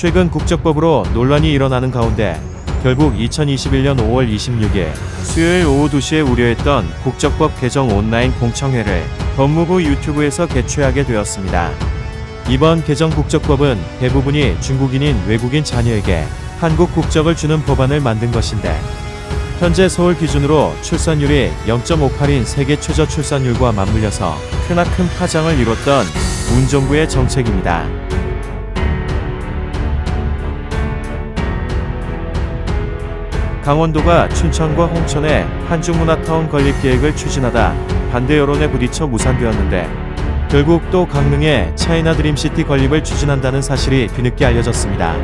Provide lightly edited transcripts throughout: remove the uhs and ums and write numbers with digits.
최근 국적법으로 논란이 일어나는 가운데 결국 2021년 5월 26일 수요일 오후 2시에 우려했던 국적법 개정 온라인 공청회를 법무부 유튜브에서 개최하게 되었습니다. 이번 개정 국적법은 대부분이 중국인인 외국인 자녀에게 한국 국적을 주는 법안을 만든 것인데, 현재 서울 기준으로 출산율이 0.58인 세계 최저 출산율과 맞물려서 크나큰 파장을 이뤘던 문 정부의 정책입니다. 강원도가 춘천과 홍천에 한중문화타운 건립 계획을 추진하다 반대 여론에 부딪혀 무산되었는데, 결국 또 강릉에 차이나 드림시티 건립을 추진한다는 사실이 뒤늦게 알려졌습니다.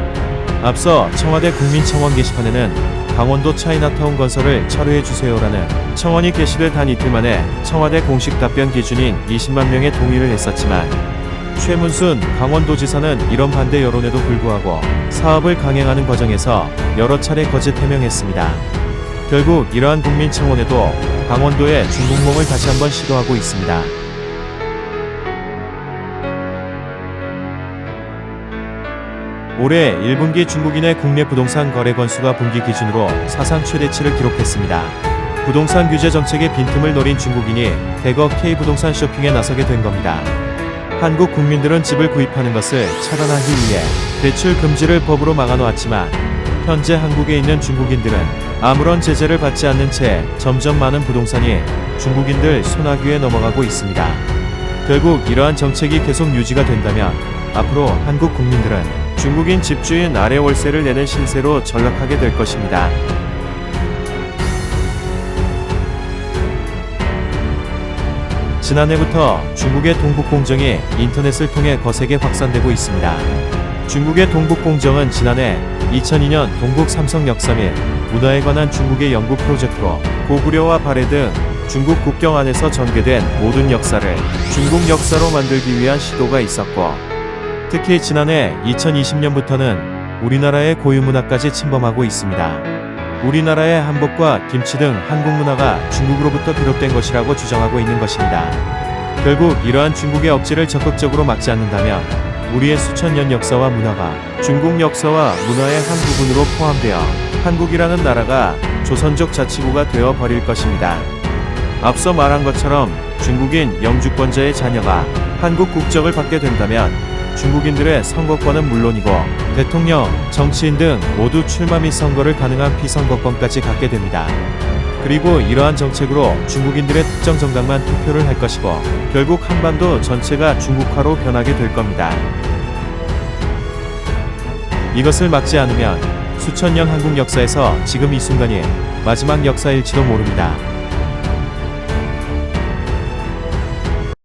앞서 청와대 국민청원 게시판에는 강원도 차이나타운 건설을 철회해주세요라는 청원이 게시돼 단 이틀 만에 청와대 공식 답변 기준인 20만 명의 동의를 했었지만, 최문순 강원도지사는 이런 반대 여론에도 불구하고 사업을 강행하는 과정에서 여러 차례 거짓 해명했습니다. 결국 이러한 국민청원에도 강원도의 중국몽을 다시 한번 시도하고 있습니다. 올해 1분기 중국인의 국내 부동산 거래 건수가 분기 기준으로 사상 최대치를 기록했습니다. 부동산 규제 정책의 빈틈을 노린 중국인이 대거 K부동산 쇼핑에 나서게 된 겁니다. 한국 국민들은 집을 구입하는 것을 차단하기 위해 대출 금지를 법으로 막아놓았지만, 현재 한국에 있는 중국인들은 아무런 제재를 받지 않는 채 점점 많은 부동산이 중국인들 손아귀에 넘어가고 있습니다. 결국 이러한 정책이 계속 유지가 된다면 앞으로 한국 국민들은 중국인 집주인 아래 월세를 내는 신세로 전락하게 될 것입니다. 지난해부터 중국의 동북공정이 인터넷을 통해 거세게 확산되고 있습니다. 중국의 동북공정은 지난해 2002년 동북 삼성 역사및 문화에 관한 중국의 연구 프로젝트로 고구려와 발해 등 중국 국경 안에서 전개된 모든 역사를 중국 역사로 만들기 위한 시도가 있었고, 특히 지난해 2020년부터는 우리나라의 고유문화까지 침범하고 있습니다. 우리나라의 한복과 김치 등 한국 문화가 중국으로부터 비롯된 것이라고 주장하고 있는 것입니다. 결국 이러한 중국의 억지를 적극적으로 막지 않는다면 우리의 수천 년 역사와 문화가 중국 역사와 문화의 한 부분으로 포함되어 한국이라는 나라가 조선족 자치구가 되어 버릴 것입니다. 앞서 말한 것처럼 중국인 영주권자의 자녀가 한국 국적을 받게 된다면 중국인들의 선거권은 물론이고 대통령, 정치인 등 모두 출마 및 선거를 가능한 피선거권까지 갖게 됩니다. 그리고 이러한 정책으로 중국인들의 특정 정당만 투표를 할 것이고, 결국 한반도 전체가 중국화로 변하게 될 겁니다. 이것을 막지 않으면 수천 년 한국 역사에서 지금 이 순간이 마지막 역사일지도 모릅니다.